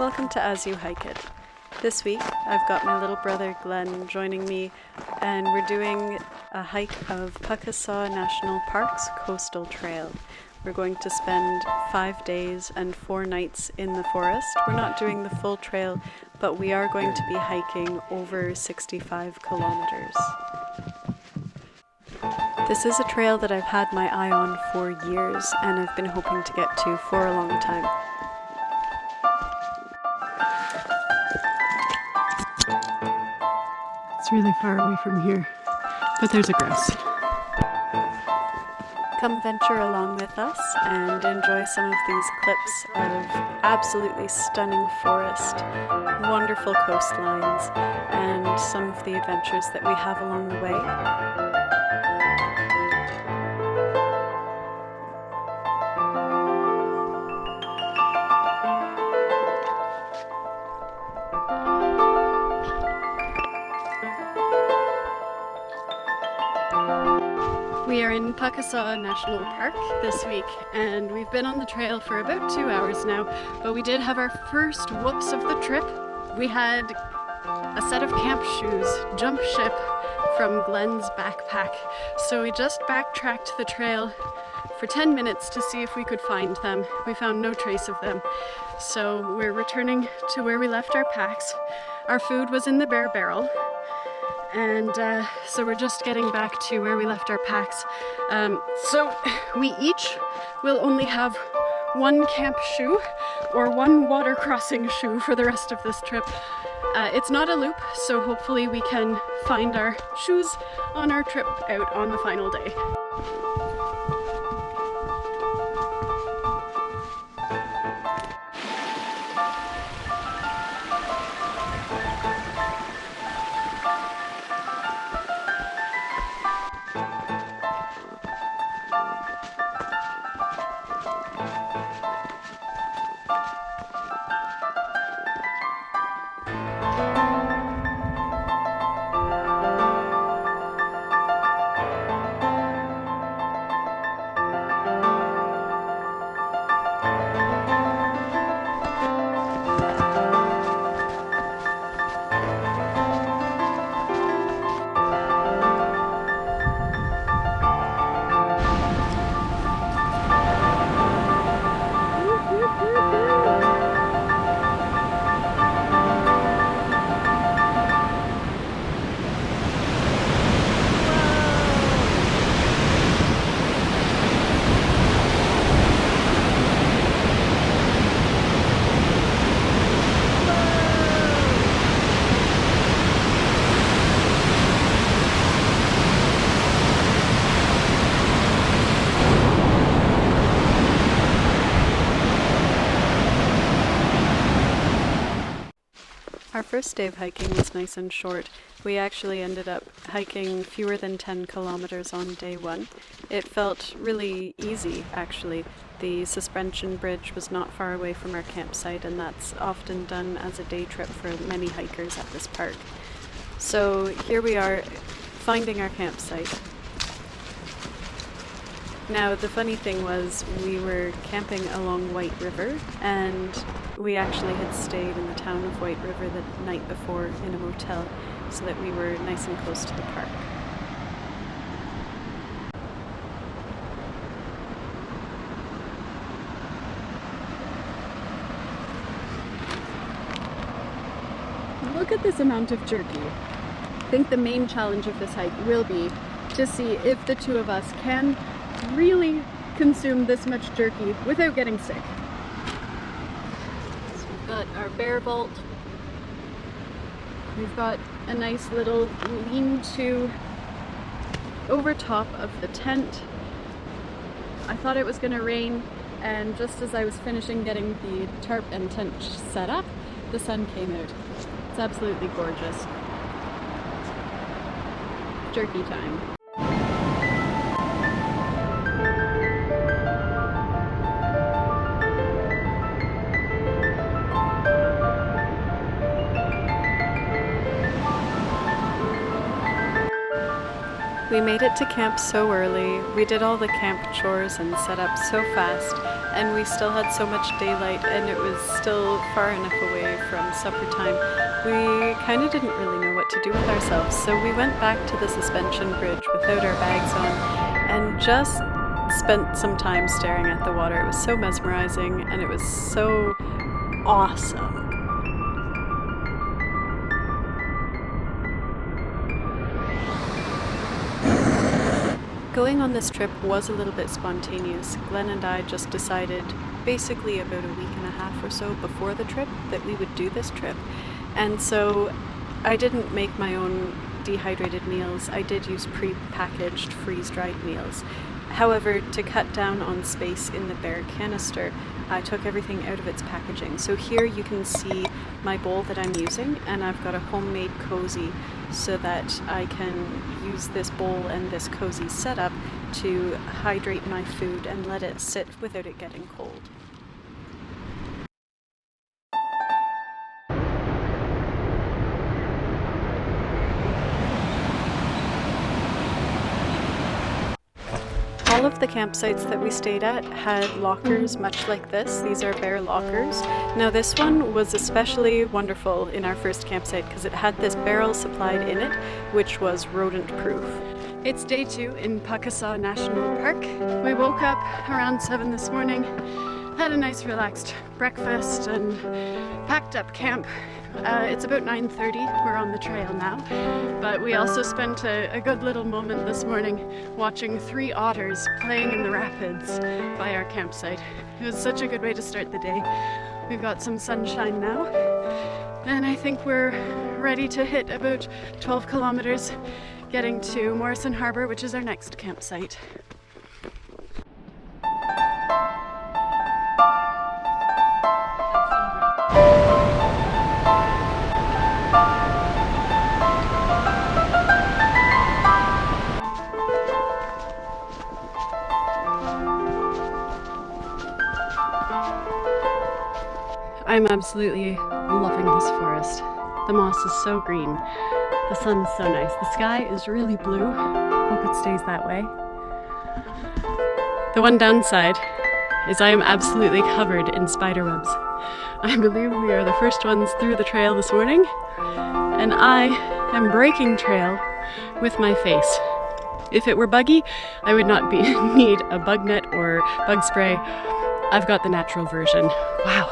Welcome to As You Hike It. This week I've got my little brother Glenn joining me, and we're doing a hike of Pukaskwa National Park's Coastal Trail. We're going to spend 5 days and 4 nights in the forest. We're not doing the full trail, but we are going to be hiking over 65 kilometers. This is a trail that I've had my eye on for years, and I've been hoping to get to for a long time. It's really far away from here, but there's a grass. Come venture along with us and enjoy some of these clips of absolutely stunning forest, wonderful coastlines, and some of the adventures that we have along the way. We are in Pukaskwa National Park this week, and we've been on the trail for about 2 hours now, but we did have our first whoops of the trip. We had a set of camp shoes, jump ship, from Glenn's backpack, so we just backtracked the trail for 10 minutes to see if we could find them. We found no trace of them, so we're returning to where we left our packs. Our food was in the bear barrel. And so we're just getting back to where we left our packs. So we each will only have one camp shoe or one water crossing shoe for the rest of this trip. It's not a loop, so hopefully we can find our shoes on our trip out on the final day. Our first day of hiking was nice and short. We actually ended up hiking fewer than 10 kilometers on day one. It felt really easy, actually. The suspension bridge was not far away from our campsite, and that's often done as a day trip for many hikers at this park. So here we are, finding our campsite. Now, the funny thing was we were camping along White River, and we actually had stayed in the town of White River the night before in a motel, so that we were nice and close to the park. Look at this amount of jerky. I think the main challenge of this hike will be to see if the two of us can really consume this much jerky without getting sick. So we've got our bear vault. We've got a nice little lean-to over top of the tent. I thought it was going to rain, and just as I was finishing getting the tarp and tent set up, the sun came out. It's absolutely gorgeous. Jerky time. We made it to camp so early, we did all the camp chores and set up so fast, and we still had so much daylight and it was still far enough away from supper time. We kind of didn't really know what to do with ourselves, so we went back to the suspension bridge without our bags on and just spent some time staring at the water. It was so mesmerizing and it was so awesome. Going on this trip was a little bit spontaneous. Glenn and I just decided basically about a week and a half or so before the trip that we would do this trip. And so I didn't make my own dehydrated meals. I did use pre-packaged freeze-dried meals. However, to cut down on space in the bare canister, I took everything out of its packaging. So here you can see my bowl that I'm using, and I've got a homemade cozy so that I can use this bowl and this cozy setup to hydrate my food and let it sit without it getting cold. All of the campsites that we stayed at had lockers much like this. These are bare lockers. Now this one was especially wonderful in our first campsite because it had this barrel supplied in it, which was rodent proof. It's day 2 in Pukaskwa National Park. We woke up around 7 this morning, had a nice relaxed breakfast and packed up camp. It's about 9:30, we're on the trail now, but we also spent a good little moment this morning watching 3 otters playing in the rapids by our campsite. It was such a good way to start the day. We've got some sunshine now, and I think we're ready to hit about 12 kilometers, getting to Morrison Harbour, which is our next campsite. I'm absolutely loving this forest. The moss is so green. The sun's so nice. The sky is really blue. Hope it stays that way. The one downside is I am absolutely covered in spider webs. I believe we are the first ones through the trail this morning, and I am breaking trail with my face. If it were buggy, I would not need a bug net or bug spray. I've got the natural version. Wow.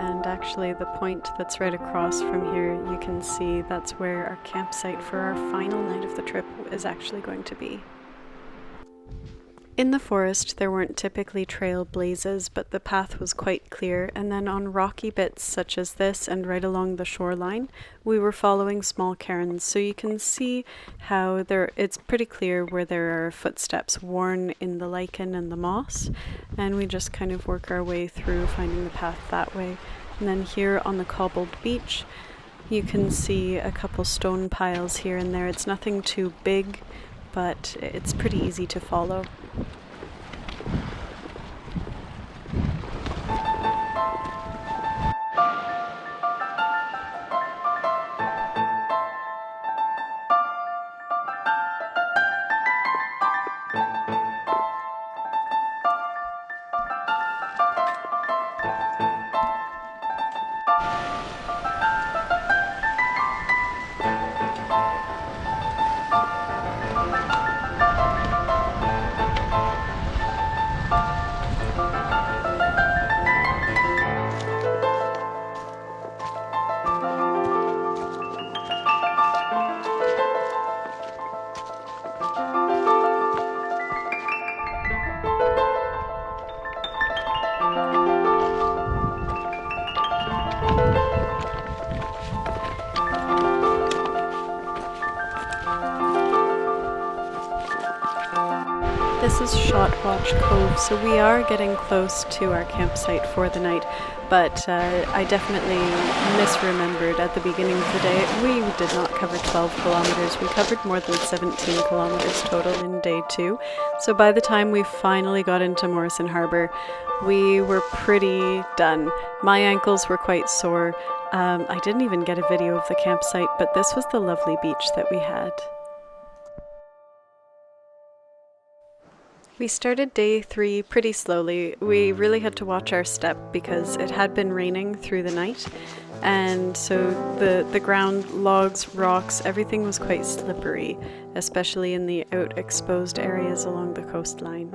and actually the point that's right across from here, you can see that's where our campsite for our final night of the trip is actually going to be. In the forest, there weren't typically trail blazes, but the path was quite clear, and then on rocky bits such as this and right along the shoreline, we were following small cairns, so you can see how it's pretty clear where there are footsteps worn in the lichen and the moss, and we just kind of work our way through finding the path that way. And then here on the cobbled beach, you can see a couple stone piles here and there. It's nothing too big, but it's pretty easy to follow. This is Shotwatch Cove, so we are getting close to our campsite for the night, but I definitely misremembered at the beginning of the day. We did not cover 12 kilometers. We covered more than 17 kilometers total in day 2. So by the time we finally got into Morrison Harbour, we were pretty done. My ankles were quite sore. I didn't even get a video of the campsite, but this was the lovely beach that we had. We started day 3 pretty slowly. We really had to watch our step because it had been raining through the night, and so the ground, logs, rocks, everything was quite slippery, especially in the out exposed areas along the coastline.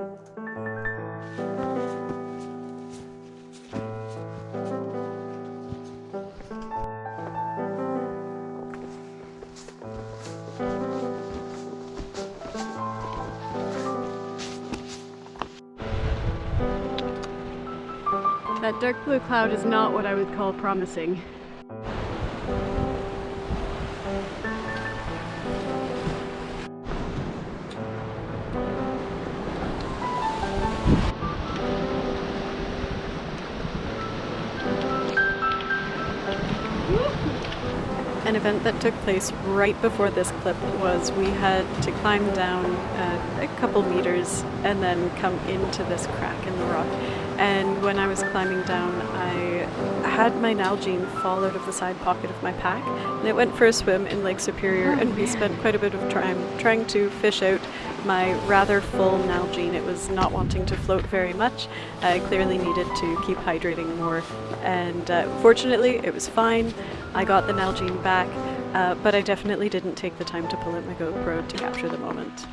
That dark blue cloud is not what I would call promising. An event that took place right before this clip was we had to climb down a couple meters and then come into this crack in the rock. And when I was climbing down, I had my Nalgene fall out of the side pocket of my pack, and it went for a swim in Lake Superior, and we spent quite a bit of time trying to fish out my rather full Nalgene. It was not wanting to float very much. I clearly needed to keep hydrating more, and fortunately it was fine. I got the Nalgene back, but I definitely didn't take the time to pull out my GoPro to capture the moment.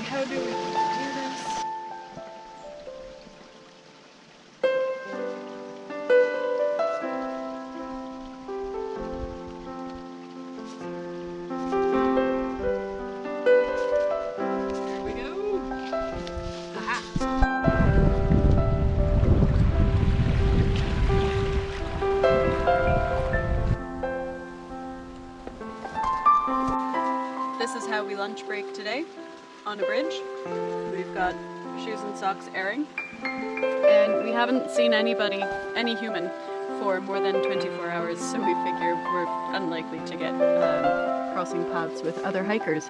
How do we do this? There we go. Aha. This is how we lunch break today. On a bridge. We've got shoes and socks airing, and we haven't seen any human, for more than 24 hours, so we figure we're unlikely to get crossing paths with other hikers.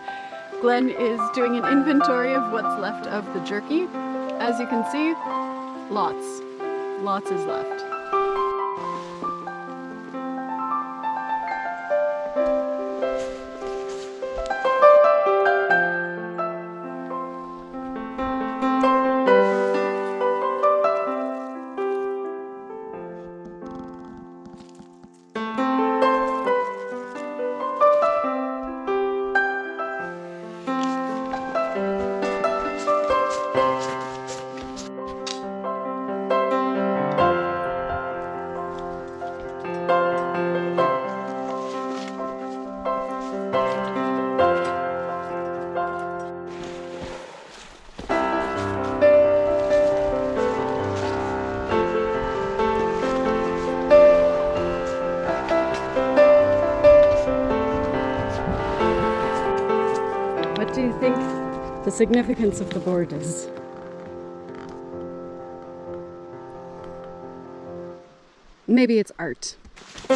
Glenn is doing an inventory of what's left of the jerky. As you can see, lots. lots is left. What do you think the significance of the board is? Maybe it's art. It's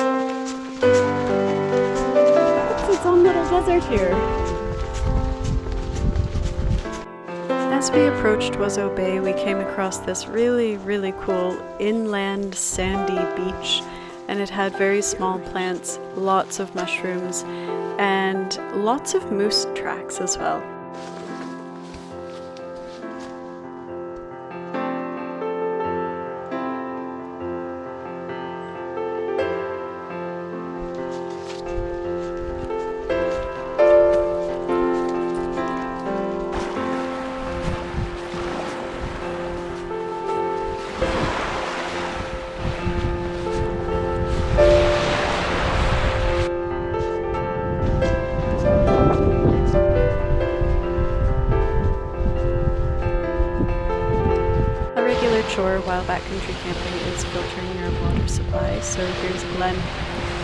its own little desert here. As we approached Oiseaux Bay, we came across this really, really cool inland sandy beach, and it had very small plants, lots of mushrooms, and lots of moose tracks as well. Chore while backcountry camping is filtering your water supply. So here's Glenn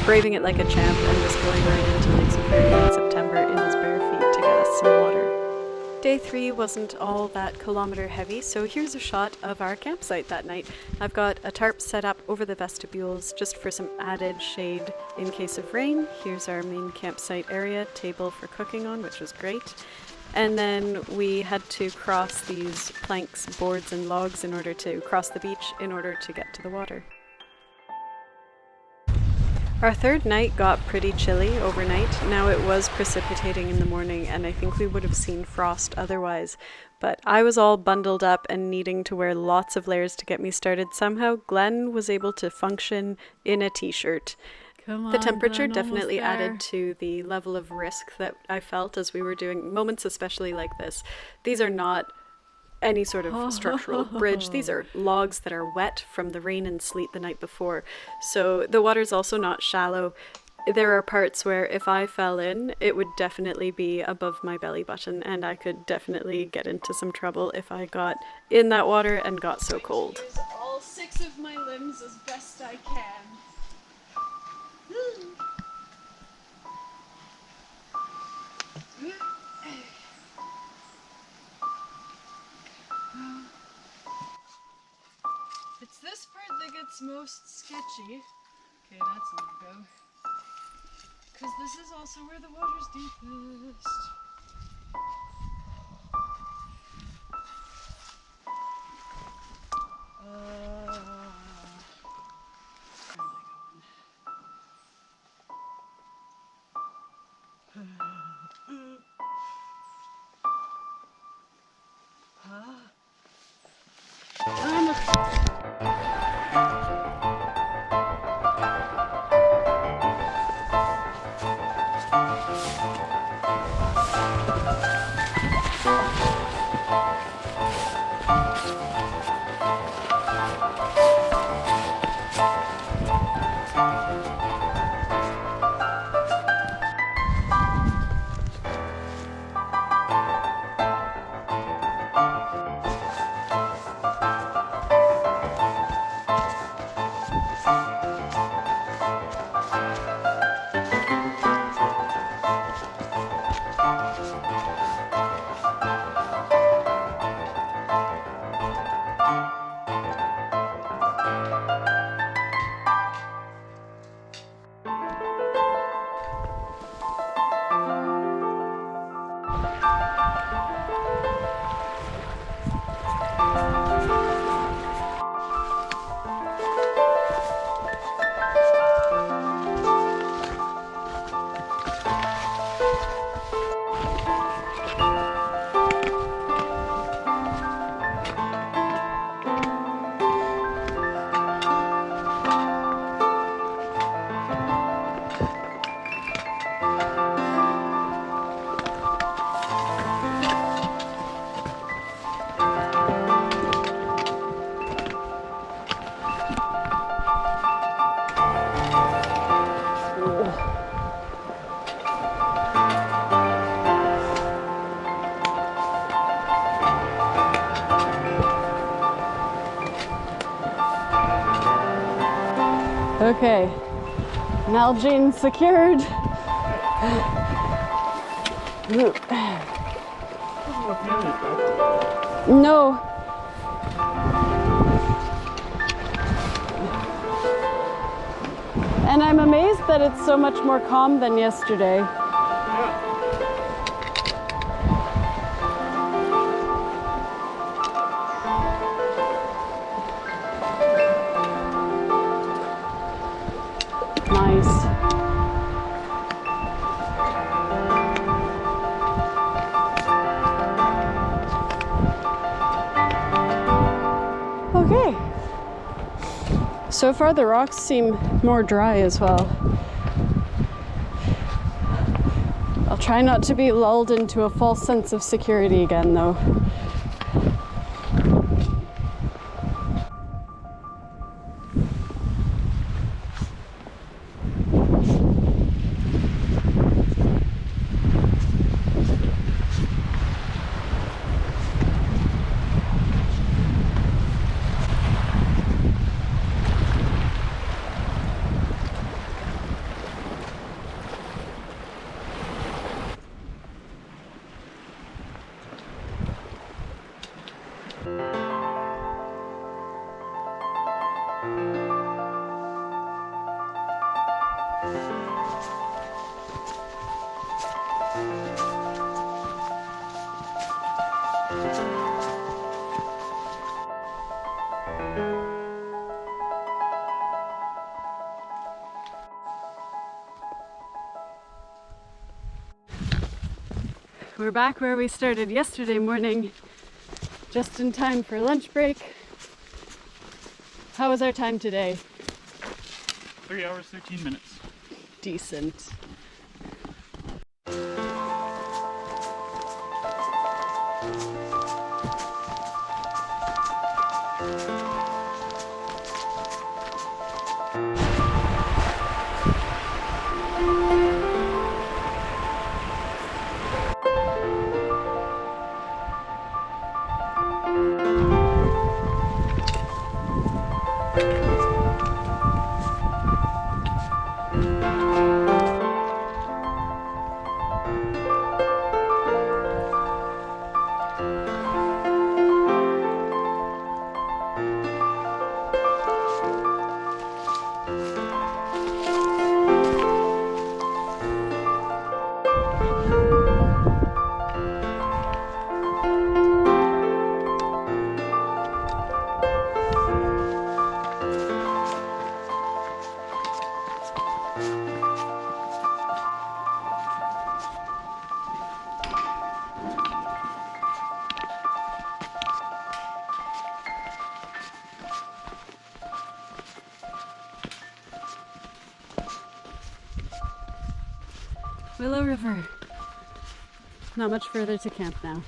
braving it like a champ and just going right into Lake Superior in September in his bare feet to get us some water. Day 3 wasn't all that kilometer heavy, so here's a shot of our campsite that night. I've got a tarp set up over the vestibules just for some added shade in case of rain. Here's our main campsite area, table for cooking on, which was great. And then we had to cross these planks, boards, and logs in order to cross the beach in order to get to the water. Our third night got pretty chilly overnight. Now it was precipitating in the morning, and I think we would have seen frost otherwise. But I was all bundled up and needing to wear lots of layers to get me started. Somehow Glenn was able to function in a t-shirt. The temperature definitely added to the level of risk that I felt as we were doing moments, especially like this. These are not any sort of structural bridge. These are logs that are wet from the rain and sleet the night before. So the water's also not shallow. There are parts where if I fell in, it would definitely be above my belly button, and I could definitely get into some trouble if I got in that water and got so cold. Use all 6 of my limbs as best I can. It's this part that gets most sketchy. Okay, that's a no-go. Because this is also where the water's deepest. Okay, Nalgene secured. No. And I'm amazed that it's so much more calm than yesterday. Nice. Okay. So far the rocks seem more dry as well. I'll try not to be lulled into a false sense of security again though. We're back where we started yesterday morning, just in time for lunch break. How was our time today? 3 hours, 13 minutes. Decent. Willow River. Not much further to camp now.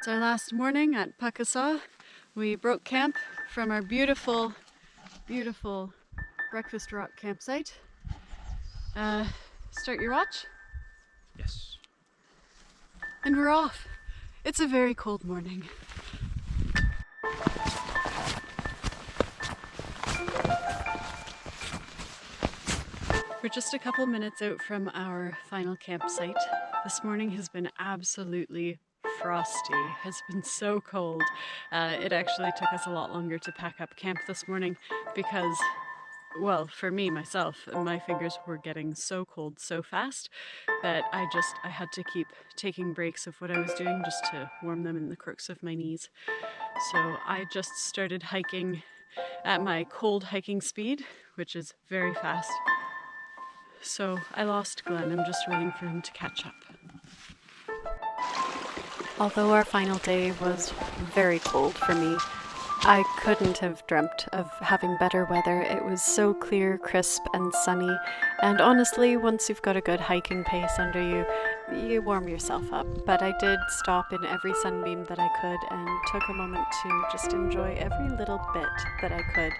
It's our last morning at Pukaskwa. We broke camp from our beautiful, beautiful breakfast rock campsite. Start your watch? Yes. And we're off. It's a very cold morning. We're just a couple minutes out from our final campsite. This morning has been absolutely frosty. It's been so cold. It actually took us a lot longer to pack up camp this morning because, well, for me, myself, my fingers were getting so cold so fast that I had to keep taking breaks of what I was doing just to warm them in the crooks of my knees. So I just started hiking at my cold hiking speed, which is very fast. So I lost Glenn. I'm just waiting for him to catch up. Although our final day was very cold for me, I couldn't have dreamt of having better weather. It was so clear, crisp and sunny, and honestly, once you've got a good hiking pace under you, you warm yourself up. But I did stop in every sunbeam that I could and took a moment to just enjoy every little bit that I could.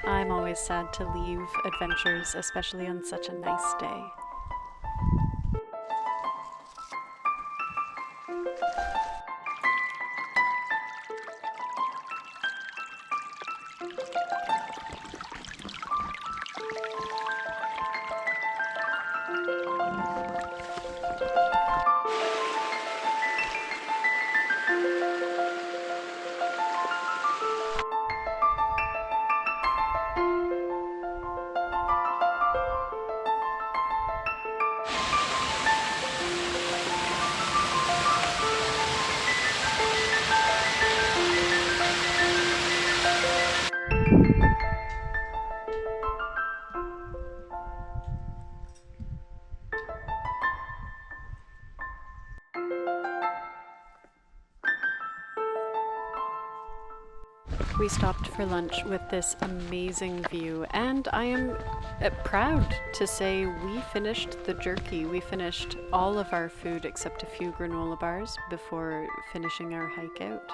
I'm always sad to leave adventures, especially on such a nice day. We stopped for lunch with this amazing view, and I am proud to say we finished the jerky. We finished all of our food except a few granola bars before finishing our hike out.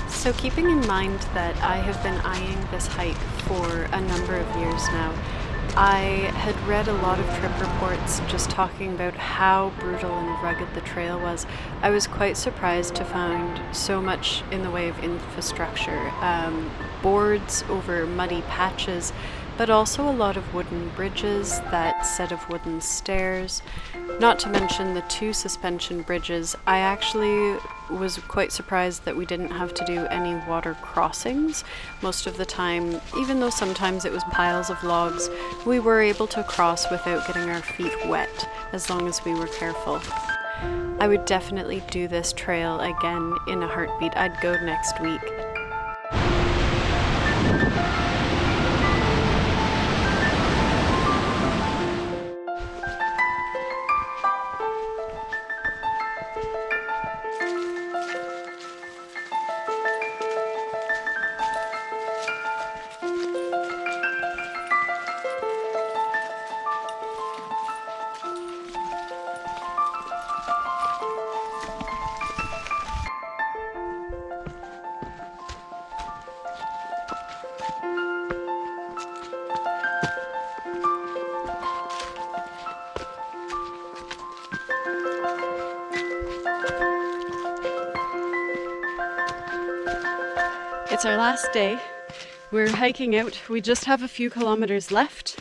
So keeping in mind that I have been eyeing this hike for a number of years now, I had read a lot of trip reports just talking about how brutal and rugged the trail was. I was quite surprised to find so much in the way of infrastructure, boards over muddy patches, but also a lot of wooden bridges, that set of wooden stairs, not to mention the 2 suspension bridges. I actually was quite surprised that we didn't have to do any water crossings. Most of the time, even though sometimes it was piles of logs, we were able to cross without getting our feet wet, as long as we were careful. I would definitely do this trail again in a heartbeat. I'd go next week. It's our last day. We're hiking out. We just have a few kilometers left.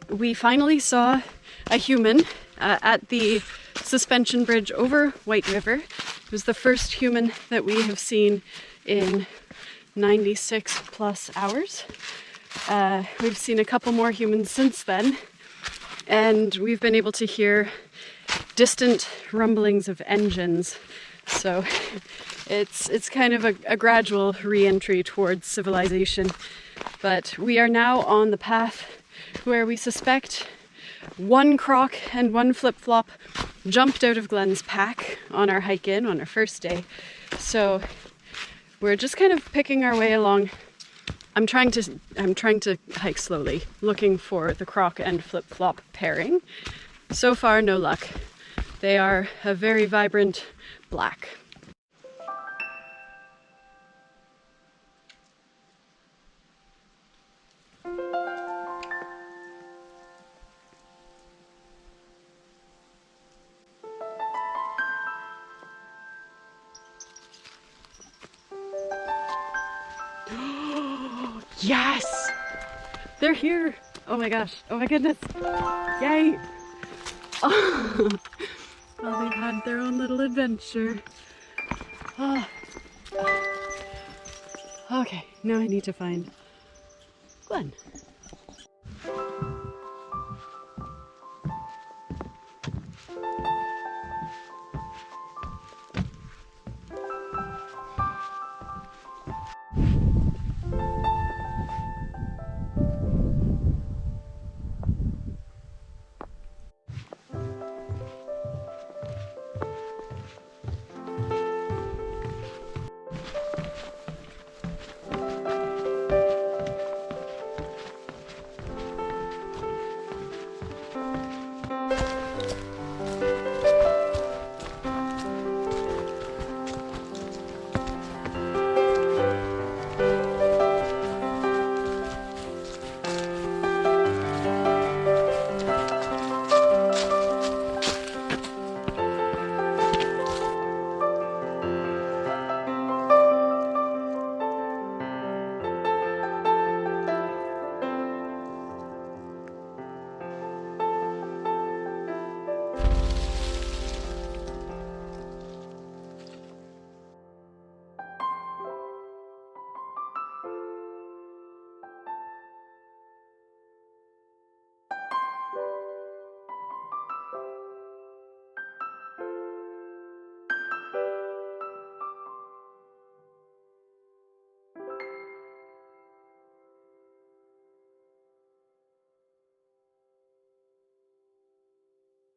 We finally saw a human at the suspension bridge over White River. It was the first human that we have seen in 96 plus hours. We've seen a couple more humans since then, and we've been able to hear distant rumblings of engines So it's kind of a gradual re-entry towards civilization. But we are now on the path where we suspect one croc and one flip-flop jumped out of Glenn's pack on our hike in on our first day. So we're just kind of picking our way along. I'm trying to hike slowly, looking for the croc and flip-flop pairing. So far, no luck. They are a very vibrant black. Yes! They're here! Oh my gosh. Oh my goodness. Yay! Oh. Well, they've had their own little adventure. Oh. Okay, now I need to find Glenn.